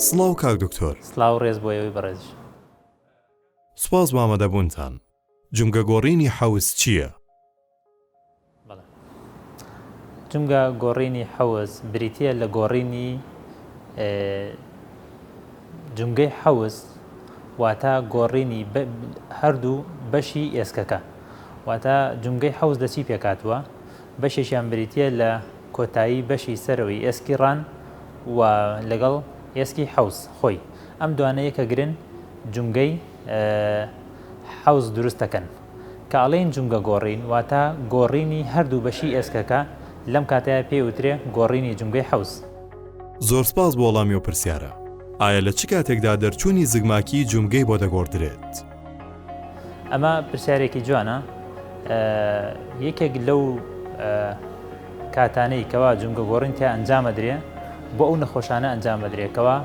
سڵاو کاک دکتۆر. سڵاو ڕێز بۆ ئێوەی بەڕێزش. سوپاس بۆ ئامادەبوونتان. جونگە گۆڕینی حەوز چییە؟ جونگە گۆڕینی حەوز بریتیە لە گۆڕینی جونگەی حەوز، واتە گۆڕینی هەردوو بەشی ئێسکەکە. واتە جونگەی حەوز دەچی پێکاتوە، بەشێکیان بریتیە لە کۆتایی بەشی سەرەوەی ئێسکی ڕان و لەگەڵ ئێسکی حەوز خۆی. ئەم دوانەیە کە گرن جونگەی حەوز دروست دەکەن کە ئەڵێن جونگە گۆڕین، واتە گۆڕینی هەردوو بەشی ئێسکەکە لەم کاتەیە پێوترێ گۆڕینی جونگەی حەوز. زۆر سپاس بۆ وەڵامی و پرسیارە. ئایا لە چ کاتێکدا دەرچوونی زگماکی جونگەی بۆ دەگۆڕدرێت؟ ئەمە پرسیارێکی جوانە. یەکێک لەو کاتانەی کەوا جونگە گۆڕین تیا ئەنجامەدرێ بۆ ئەو نەخۆشانە ئەنجامەدرێتەوە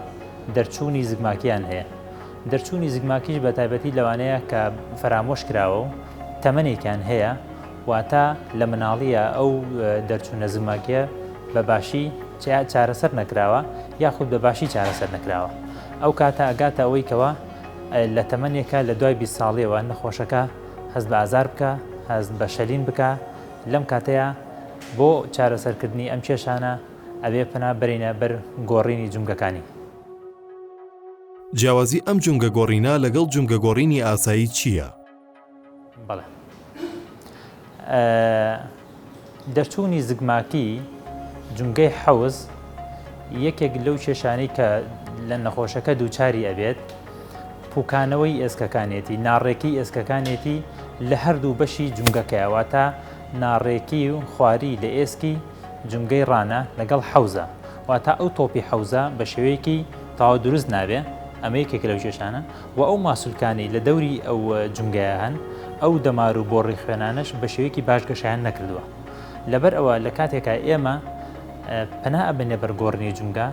دەرچوونی زگماکیان هەیە. دەرچوونی زگماکیش بە تایبەتی لەوانەیە کە فەرامۆش کراوە و تەمەنێکیان هەیە، واتە لە مناڵیە ئەو دەرچوونە زگماکیە بە باشی چارەسەر نەکراوە یاخود بە باشی چارەسەر نەکراوە. ئەو کاتە ئەگاتە ئەوەی کەوە لە تەمەنێکە لە دوای 20 ساڵیەوە نەخۆشەکە هەست بە ئازار بکە، هەست بە شەلین بکە. لەم کاتەیە بۆ چارەسەرکردنی ئەم کێشانە ئەبێ پنا بەرینە بەر گۆڕینی جونگەکانی. جیاوازی ئەم جونگە گۆڕینە لەگەڵ جونگە گۆڕینی ئاسایی چییە؟ بەڵێ، دەرچوونی زگماکی جونگەی حەوز یەکێک لەو کێشانەی کە لە نەخۆشەکە دووچاری ئەبێت پوکانەوەی ئێسکەکانێتی، ناڕێکی ئێسکەکانێتی لە هەردوو بەشی جونگەکەیە، واتە ناڕێکی و خواری لە ئێسکی جونگەی ڕانە لەگەڵ حەوزە، واتە ئەو تۆپی حەوزە بە شێوەیەکی تاوا دروست نابێ. ئەمە یەکێک لەو کێشانە و ئەو ماسوولکانی لە دەوری ئەو جونگەیە هەن، ئەو دەمار و بۆڕی خوێنانش بە شێوەیەکی باش گەشایان نەکردووە. لەبەر ئەوە لە کاتێکە ئێمە پەنا ئەبنێ بەر گۆڕنی جونگە،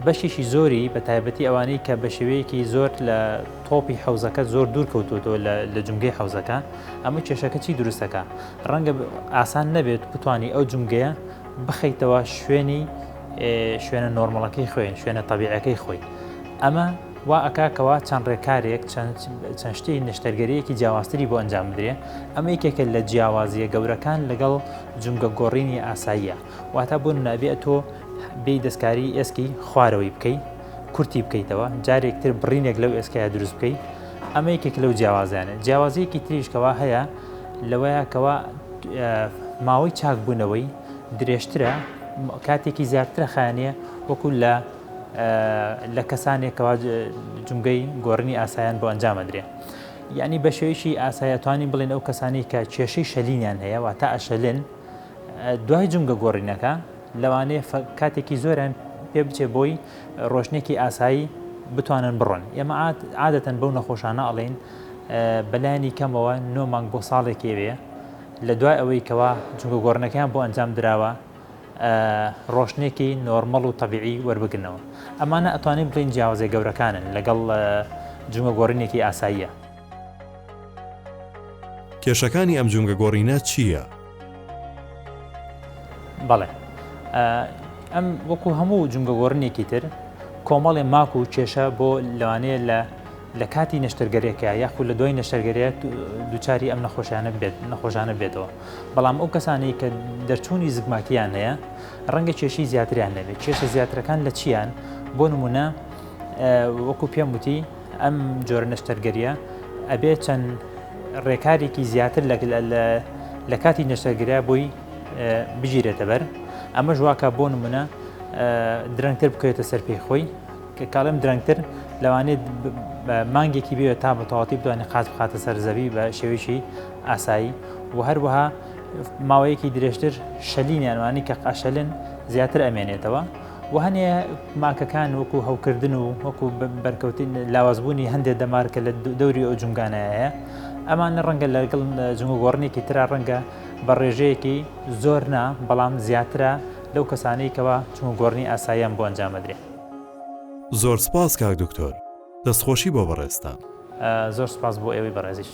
بەشێکی زۆری بە تایبەتی ئەوانەی کە بە شێوەیەکی زۆر لە تۆپی حەوزەکە زۆر دوور کەوتوتەوە لە جونگەی حەوزەکە، ئەمە کێشەکە چی دروستەکە؟ ڕەنگە ئاسان نەبێت بتوانی ئەو جونگەیە بخەیتەوە شوێنە نۆرمەڵەکەی خۆی، شوێنە تەبیعەکەی خۆی. ئەمە وا ئەکاکەوە چەند ڕێکارێک چەند شتێکی نەشتەرگەریەکی جیاوازتری بۆ ئەنجام بدرێ. ئەمە یەکێکە لە جیاوازیە گەورەکان لەگەڵ جونگە گۆڕینی ئاساییە، واتە بۆ نابێت تۆ بێ دەستکاری ئێسکی خوارەوەی بکەیت، کورتی بکەیتەوە، جارێکتر بڕینێک لەو ئێسکایە دروست بکەیت. ئەمە یەکێک لەو جیاوازیانە. جیاوازیەکی تریشکەوە هەیە لەوەیە کەوا ماوەی چاکبوونەوەی درێژترە، کاتێکی زیاترە خانیە وەکو لە کەسانێکەوە جونگەی گۆڕنی ئاساییان بۆ ئەنجامەدرێ. یعنی بە شێوەیەکی ئاسایەتوانی بڵێن ئەو کەسانی کە کێشەی شەلینیان هەیە، واتە ئەشەلن دوای جونگە گۆڕینەکە لەوانەیە کاتێکی زۆریان پێ بچێ بۆی ڕۆژنێکی ئاسایی بتوانن بڕۆن. ئێمە عادەتەن بەو نەخۆشانە ئەڵێن بەلایانی کەمەوە 9 مانگ بۆ ساڵێکی وێ لە دوای ئەوەی کەوا جونگە گۆڕنەکەیان بۆ ئەنجام دراوە ڕۆژنێکی نۆرمەڵ و تەبیعی وەربگرنەوە. ئەمانە ئەتوانین بڵین جیاوازیە گەورەکانن لەگەڵ جونگە گۆڕینێکی ئاساییە. کێشەکانی ئەم جونگە گۆڕینە چییە؟ بەڵێ، ئەم وەکو هەموو جونگە گۆڕنێکی تر کۆمەڵێ ماک و کێشە بۆ لەوانەیە لە کاتی نەشتەرگەریەکە یاخود لە دوای نەشتەرگەریە دووچاری ئەم نەخۆشانە بێتەوە. بەڵام ئەو کەسانی کە دەرچوونی زگماکییان هەیە ڕەنگە کێشی زیاتریان نەبێت. کێشە زیاترەکان لە چیان؟ بۆ نمونە وەکو پێم وتی ئەم جۆرە نەشتەرگەریە ئەبێت چەند ڕێکارێکی زیاتر لە کاتی نەشتەرگەریە بۆی بگیرێتە بەر. ئەمە ژواکە بۆ نمونە درەنگتر بکەوێتە سەر پێی خۆی، کە کاڵم درەنگتر لەوانێت مانگێکی بێت تا بە تەواتی بتوانێت قاز بخاتە سەر زەوی بە شێوەیەکی ئاسایی و هەروەها ماوەیەکی درێژتر شەلینیانوانی کە قاشەلن زیاتر ئەمێنێتەوە و هەنێ ماکەکان وەکو هەوکردن و وەکو بەرکەوتن لاوازبوونی هەندێک دەمارکە لە دەوری ئەو جونگانەیە. ئەمانە ڕەنگە لەگەڵ جونگە گۆڕنێکی ترا ڕەنگە بە ڕێژەیەکی زۆر نا بەڵام زیاترە لەو کەسانەی کەوا جونگە گۆڕنی ئاساییان بۆ ئەنجامەدرێ. زۆر سپاس کاک دکتۆر. دەستخۆشی بۆ بەڕێستان. زۆر سپاس بۆ ئێوەی بەڕێزیش.